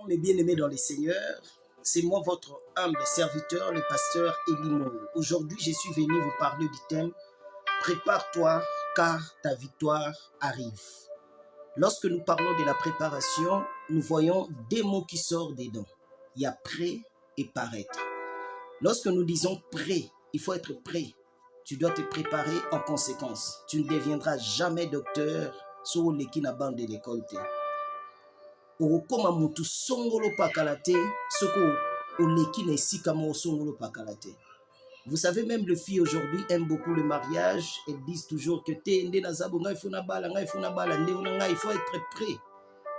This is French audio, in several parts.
Mes bien-aimés dans les seigneurs, c'est moi votre humble serviteur, le pasteur Elimon. Aujourd'hui, je suis venu vous parler du thème « Prépare-toi car ta victoire arrive ». Lorsque nous parlons de la préparation, nous voyons deux mots qui sortent des dents. Il y a prêt et paraître. Lorsque nous disons prêt, il faut être prêt. Tu dois te préparer en conséquence. Tu ne deviendras jamais docteur sur l'équipe bande de l'école. Okoma mutu songolo pakalate, soko oleki na esika mo songolo pakalate. Vous savez, même les filles aujourd'hui aiment beaucoup le mariage. Elles disent toujours que il faut être prêt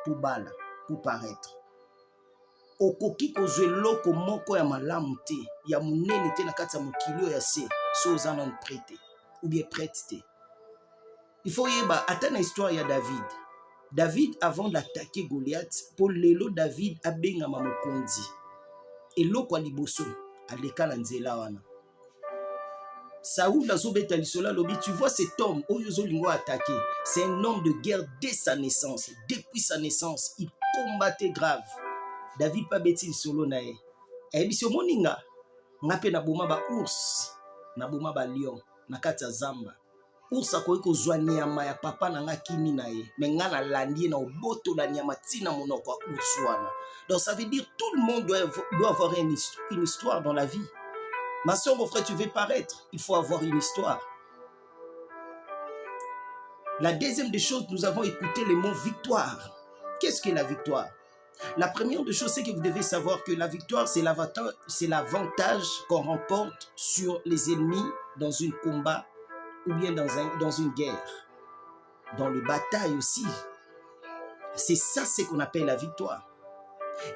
pour bala, pour paraître. Okoki kozwe loko moko ya malamu te, ya munene te na kati ya mokili ya se, so ozana prêté ou bien prête te. Il faut yeba ata na histoire ya David. David, avant d'attaquer Goliath, pour lelo David a bengama mokonzi. Et l'oko liboso, aleka na nzela wana. Saoul azobeta lisola lobi, tu vois cet homme, oyozo lingo attaqué, c'est un homme de guerre dès sa naissance. Depuis sa naissance, il combattait grave. David pa beti lisolo na ye. E biso moninga, ngape na boma ba ours, na boma ba lion, na kati ya zamba. Ours akoki kozwa nyama ya papa na nga kimi na ye, mais nga na landi na oboto la nyama tina monoko ya ours wana. Donc ça veut dire tout le monde doit avoir une histoire dans la vie. Ma soeur, mon frère, tu veux paraître, il faut avoir une histoire. La deuxième des choses, nous avons écouté le mot victoire. Qu'est-ce que la victoire? La première des choses, c'est que vous devez savoir que la victoire, c'est l'avantage qu'on remporte sur les ennemis dans un combat ou bien dans une guerre. Dans le bataille aussi. C'est ça ce qu'on appelle la victoire.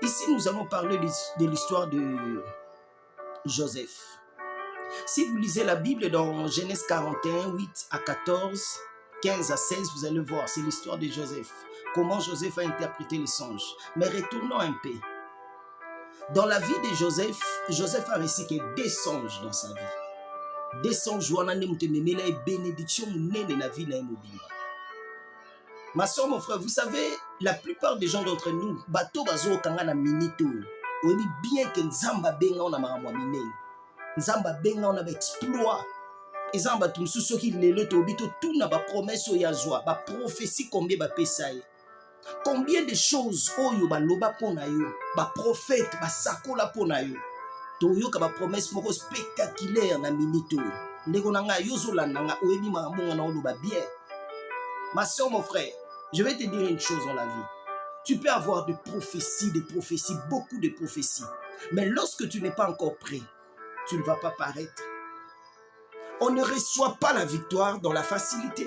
Ici, nous allons parler de l'histoire de Joseph. Si vous lisez la Bible dans Genèse 41, 8 à 14, 15 à 16, vous allez voir, c'est l'histoire de Joseph. Comment Joseph a interprété les songes. Mais retournons un peu. Dans la vie de Joseph, Joseph a réussi que des songes dans sa vie. Des songes où on a une bénédiction dans la vie de mobile. Ma soeur, mon frère, vous savez, la plupart des gens d'entre nous, bateau bazo kanga na minito. On dit bien que Nzamba benga on a maramwa minene. Nzamba benga on a exploit. Et Nzamba tumsu soki lelo to bito tout na ba promesse ya zwa, ba prophétie combien ba pesaye. Combien de choses oyo ba loba pona yo, ba prophète ba sakola pona yo. To yo ka ba promesse moko spectaculaire na minito. Ndeko nanga yo zo landanga oyebi marambo na oloba bien. Ma soeur, mon frère, je vais te dire une chose dans la vie. Tu peux avoir des prophéties, beaucoup de prophéties. Mais lorsque tu n'es pas encore prêt, tu ne vas pas paraître. On ne reçoit pas la victoire dans la facilité.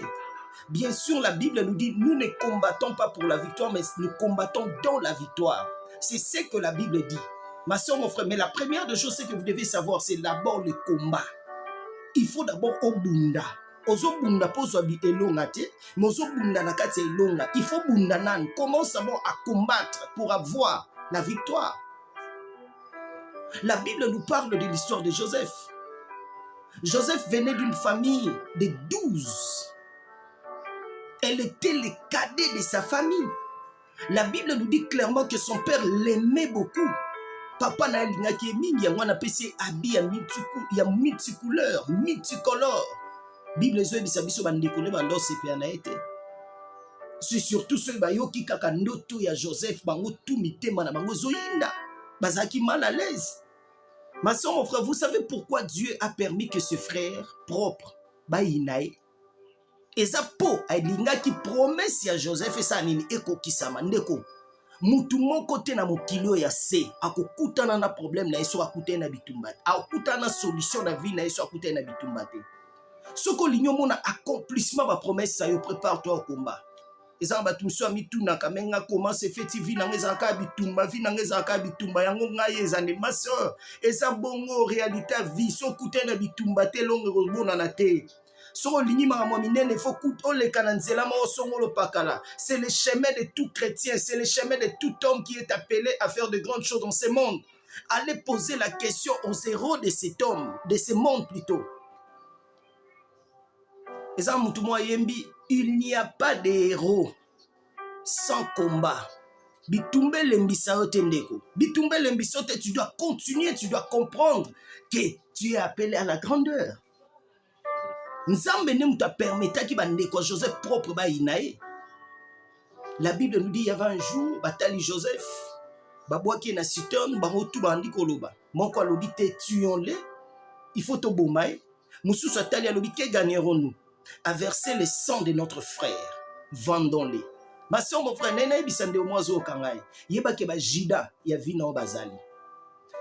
Bien sûr, la Bible nous dit, nous ne combattons pas pour la victoire, mais nous combattons dans la victoire. C'est ce que la Bible dit. Ma soeur, mon frère, mais la première des choses que vous devez savoir, c'est d'abord le combat. Il faut d'abord obunda. Ozobunda pozwa bi elonga te, mais ozobunda na kati elonga. Il faut bunda nan. Commence d'abord à combattre pour avoir la victoire. La Bible nous parle de l'histoire de Joseph. Joseph venait d'une famille de 12. Elle était le cadet de sa famille. La Bible nous dit clairement que son père l'aimait beaucoup. Papa na lingaki mingi ya mwana pesi abi ya multicouleur, multicolore. Bible zo ebisa biso bandeko ne bando sepia na ete. C'est surtout ceux bayoki kaka ndoto ya Joseph bango tout mitema na bango zoyinda. Bazaki mal à l'aise. Ma soeur, mon frère, vous savez pourquoi Dieu a permis que ce frère propre bayinae eza po alingaki promesse ya Joseph esa nini ekokisama ndeko. Mutu moko te na mokilio ya se akokutana na problème na yeso akutana na bitumba. Akutana solution na vie na yeso akutana na bitumba te. Soko linyo mona accomplissement ba promesse ça yo prépare-toi au combat. Eza ba tumso amituna kamenga comment se fait vie na ngeza ka bitumba vie na ngeza ka bitumba yango ngai ezane ma soeur eza bongo réalité vie so kutana bitumba te longo bona na te. Soko linyi makamwa minene faut kuto le kananzela ma osongolo pakala. C'est le chemin de tout chrétien, c'est le chemin de tout homme qui est appelé à faire de grandes choses dans ce monde. Allez poser la question aux héros de cet homme, de ce monde plutôt. Il n'y a pas de héros sans combat. Bitumbe lembisa yo te ndeko. Bitumbe lembisa yo te, tu dois continuer, tu dois comprendre que tu es appelé à la grandeur. Nzambe ne muta permetaki bandeko Joseph propre ba inae. La Bible nous dit il y avait un jour batali Joseph babwaki na citerne barotu bandi koloba. Moko alobi te tuons-le. Il faut te bombaye. Moussus atali alobi que gagnerons-nous à verser le sang de notre frère. Vendons-les. Ma soeur, mon frère, nena ebisande omwazo kangai. Yeba ke ba jida ya vina o bazali.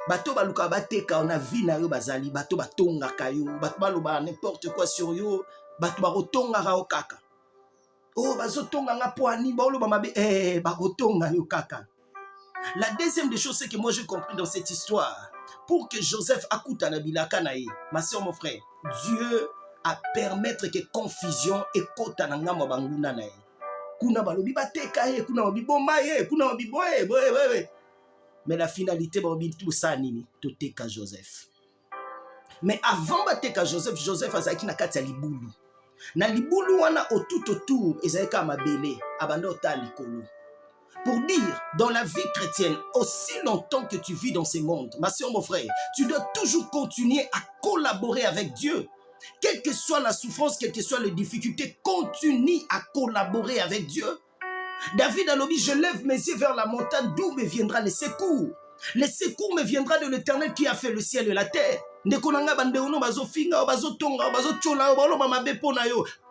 Bato baluka bateka on a vina yo bazali, bato batonga kayo, bato baloba n'importe quoi sur yo, bato barotonga ra o kaka. Oh bazotonga nga poani, baloba mabe barotonga yo kaka. La deuxième des choses c'est que moi j'ai compris dans cette histoire, pour que Joseph akuta na bilaka na ye, ma soeur, mon frère, Dieu a permettre que confusion et kota na ngamba banguna na ye. Kuna balobi bateka ye, kuna babi bomba ye, kuna babi boye. Mais la finalité, tout ça, nini, tout est qu'à Joseph. Mais avant bateka Joseph, Joseph a zaki na kati ya libulu. Na libulu wana au tout autour, ezaka mabele, abanda ota likolo. Pour dire, dans la vie chrétienne, aussi longtemps que tu vis dans ce monde, ma soeur, mon frère, tu dois toujours continuer à collaborer avec Dieu. Quelle que soit la souffrance, quelles que soient les difficultés, continue à collaborer avec Dieu. David a dit, je lève mes yeux vers la montagne, d'où me viendra le secours. Le secours me viendra de l'Éternel qui a fait le ciel et la terre.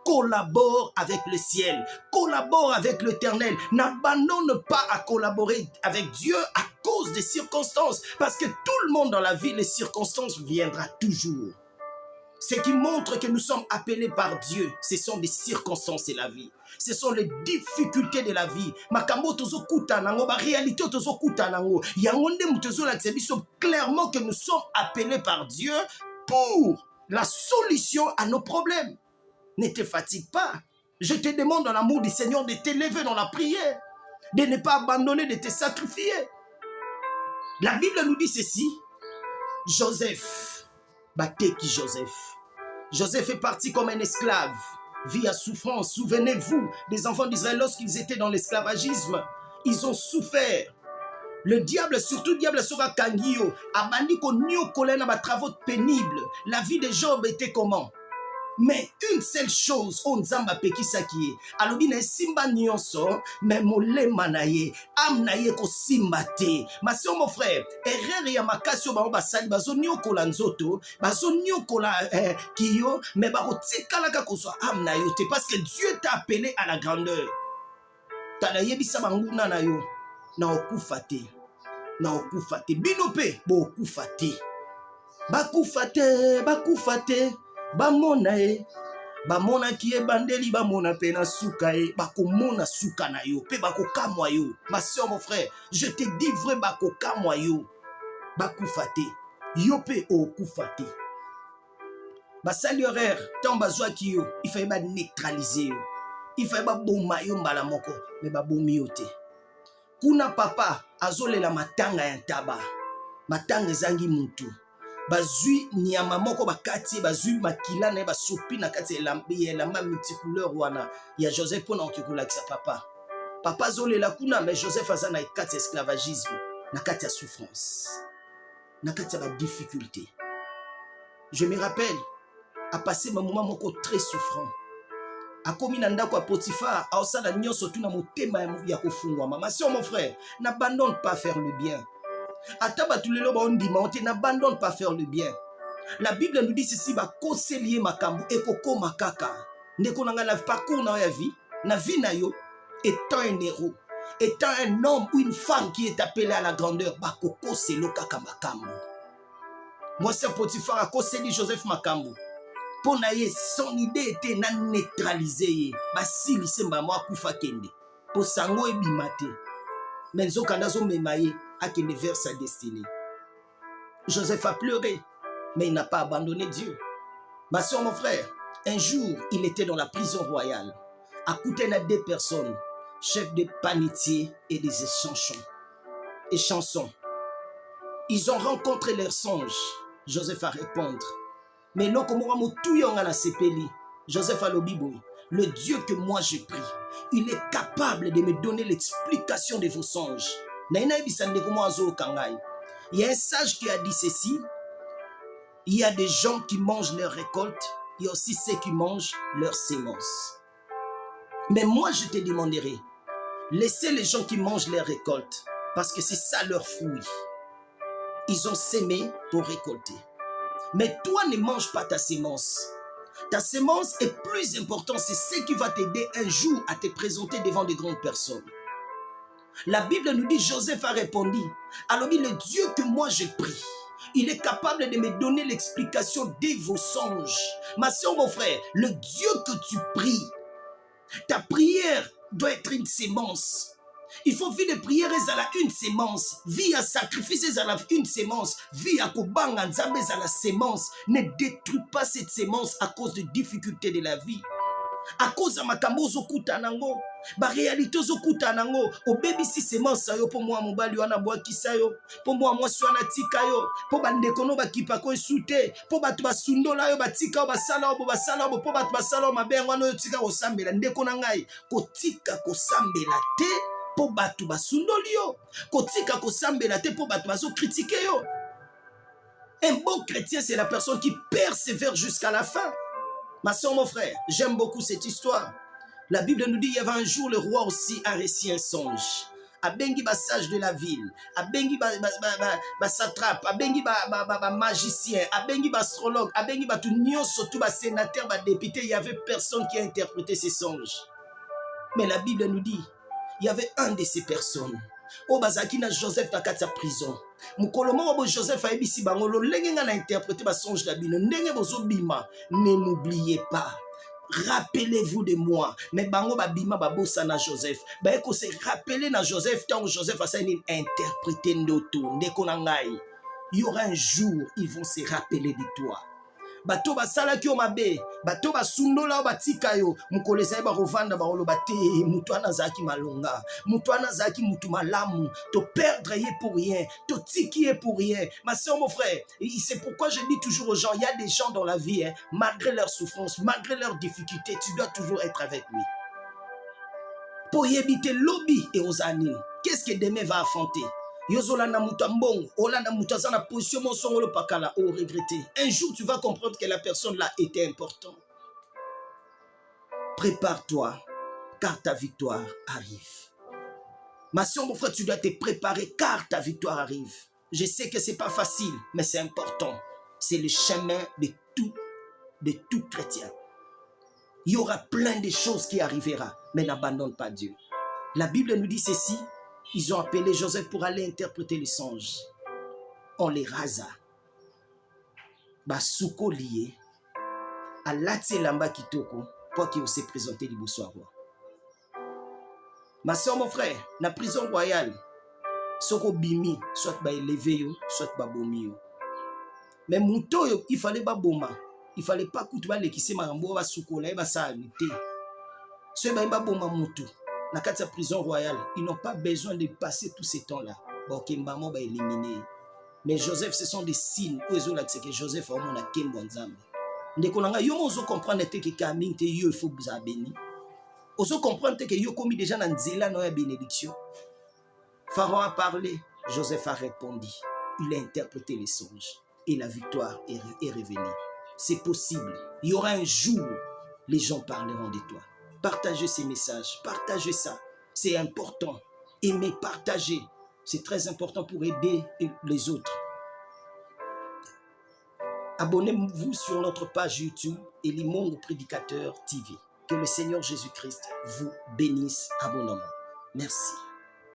Collabore avec le ciel, collabore avec l'Éternel. N'abandonne pas à collaborer avec Dieu à cause des circonstances, parce que tout le monde dans la vie, les circonstances viendront toujours. Ce qui montre que nous sommes appelés par Dieu, ce sont des circonstances de la vie. Ce sont les difficultés de la vie. Makambo tozo kuta nango, ba réalité tozo kuta nango. Yangonde mutozo la tsebiso clairement que nous sommes appelés par Dieu pour la solution à nos problèmes. Ne te fatigue pas. Je te demande dans l'amour du Seigneur de t'élever dans la prière, de ne pas abandonner, de te sacrifier. La Bible nous dit ceci. Joseph, Bateki Joseph. Joseph est parti comme un esclave, vit à souffrance. Souvenez-vous des enfants d'Israël lorsqu'ils étaient dans l'esclavagisme. Ils ont souffert. Le diable, surtout le diable sera kangio, abandi ko nio kolena ba travaux pénibles. La vie de Job était comment? Mais une seule chose, on zamba pekisaki, alobi na simba nyonso, mais molema na ye, am na ye ko simba te. Ma soeur, mon frère, erreur ya makasi ba basali bazo nyokola nzoto, bazo nyokola kiyo, mais ba kotikala ka kozwa am na yo te, parce que Dieu t'a appelé à la grandeur. Tala yebisa banguna na yo, na okufa te. Na okufa te. Bino pe bo okufa te. Bakufa te. Bamona e, bamona ki e bandeli, bamona pe na suka e, bakomona suka na yo, pe bakokamwa yo. Ma soeur, mon frère, je te dis vrai, bakokamwa yo, bakufate, yo pe okufate. Basali horaire, tant bazwa ki yo, il fallait ba neutraliser yo, il fallait ba boma yo mbala moko, mais ba bomi yo te. Kuna papa, azole la matanga ya ntaba, matanga zangi mutu. Bazui nyama moko bakati bazui makila na basopi na kati elamba multicouleur wana ya Joseph pona okikolakisa papa. Papa zolela kuna, mais Joseph aza na kati esclavagisme, na kati ya souffrance, na kati ya difficulté. Je me rappelle a passé un moment moko très souffrant. Akomi na ndako ya Potiphar, aosala nyonso tu na motema ya kofungwa. Ma soeur, mon frère, n'abandonne pas faire le bien. N'abandonne pas faire le bien. La Bible nous dit ceci, koselier makambu ekoko makaka. Ndeko nanga na parcours na ya vie, na vie na yo, étant un héros, étant un homme ou une femme qui est appelé à la grandeur, bakoko selo kaka makambu. Moi c'est Potiphar a koseli Joseph makambu. Pour naye son idée était na neutraliser. Basili semba mo akufa kende. Po sango ebimate. Menzo kandazo memaye akende vers sa destinée. Joseph a pleuré, mais il n'a pas abandonné Dieu. Ma soeur, mon frère, un jour, il était dans la prison royale. À côté de 2 personnes, chefs de panetiers et des chansons. Ils ont rencontré leurs songes. Joseph a répondu. Mais non, comme on a sepeli. Joseph a l'obiboui. le Dieu que moi je prie, il est capable de me donner l'explication de vos songes. Il y a un sage qui a dit ceci, il y a des gens qui mangent leurs récoltes, il y a aussi ceux qui mangent leurs semences. Mais moi je te demanderai, laissez les gens qui mangent leurs récoltes, parce que c'est ça leur fruit. Ils ont sémé pour récolter. Mais toi ne mange pas ta sémence. Ta sémence est plus importante, c'est ce qui va t'aider un jour à te présenter devant de grandes personnes. La Bible nous dit, Joseph a répondu, alors le Dieu que moi je prie, il est capable de me donner l'explication de vos songes. Ma soeur, mon frère, le Dieu que tu pries, ta prière doit être une sémence. Il faut vivre des prières à une sémence, via sacrifice à une sémence, via kobanga nzambe à la sémence. Ne détruis pas cette sémence à cause des difficultés de la vie. À cause de makambo zokuta nango, ba réalité zokuta nango, o baby si sémence yo pour moi mobali wana boakisa yo, pour moi mwasi wana tika yo, pour ba ndeko no ba kipako esute, pour ba tuba sundola yo ba tika ba sala bo pour ba tuba sala ma bengo no tika ko sambela ndeko na ngai, ko tika ko sambela te. Po batu basundoli yo, kotika kosambela te po batu bazo critiquer yo. Un bon chrétien, c'est la personne qui persévère jusqu'à la fin. Ma soeur, mon frère, j'aime beaucoup cette histoire. La Bible nous dit, il y avait un jour, le roi aussi a réussi un songe. Abengi ba sage de la ville, abengi ba satrape, abengi ba magicien, abengi ba astrologue, abengi ba tout nyonso, tout ba sénateur, ba député, il y avait personne qui a interprété ces songes. Mais la Bible nous dit, il y avait un de ces personnes. Oh bazaki na Joseph na kati ya prison. Mukolo moko Joseph a ebisi bango lo lenge nga na interpréter ba songe da bino ndenge bozo bima. Ne m'oubliez pas. Rappelez-vous de moi. Mais bango ba bima ba bossa na Joseph. Ba eko se rappeler na Joseph tant Joseph a sa une interpréter ndoto ndeko na ngai. Il y aura un jour ils vont se rappeler de toi. Bato basala ki o mabe, bato basundola o batika yo, mukolesa ba rovanda ba oloba te, mutu anazaki malonga, mutu anazaki mutu malamu, to perdre ye pour rien, to tiki ye pour rien. Ma soeur, mon frère, c'est pourquoi je dis toujours aux gens, il y a des gens dans la vie, hein, malgré leurs souffrances, malgré leurs difficultés, tu dois toujours être avec lui. Pour y éviter lobby et aux animes, qu'est-ce que demain va affronter? Yozolana mutambong, olana mutazana position mon songolo pakala, oh regretter. Un jour tu vas comprendre que la personne là était importante. Prépare-toi, car ta victoire arrive. Ma soeur, mon frère, tu dois te préparer, car ta victoire arrive. Je sais que c'est pas facile, mais c'est important. C'est le chemin de tout chrétien. Il y aura plein de choses qui arriveront, mais n'abandonne pas Dieu. La Bible nous dit ceci. Ils ont appelé Joseph pour aller interpréter les songes. On les rasa. Basuko lié. À l'atse lamba kitoko. Pour qu'il s'est présenté du bonsoir. Ma soeur, mon frère, la prison royale. Soko bimi, soit ba élevé yo, soit ba bomi yo. Mais mouto yo, il fallait ba boma. Il fallait pas koutuba le kisse marambo ba suko la ba sa luté. Ce ba ba boma mouto. Na kati ya prison royale, ils n'ont pas besoin de passer tous ces temps-là. Bon, Kembamo va éliminer. Mais Joseph, ce sont des signes. Où est-ce que Joseph a mon Kembo Nzambe? Ndekonanga, yo mozo comprendre que Kaming te yo il faut vous abéni. Ozo comprendre que yo commis déjà dans Nzela no ya bénédiction. Pharaon a parlé, Joseph a répondu. Il a interprété les songes et la victoire est revenue. C'est possible. Il y aura un jour, les gens parleront de toi. Partagez ces messages, partagez ça. C'est important. Aimez, partagez. C'est très important pour aider les autres. Abonnez-vous sur notre page YouTube Elimongo Prédicateur TV. Que le Seigneur Jésus-Christ vous bénisse abondamment. Merci.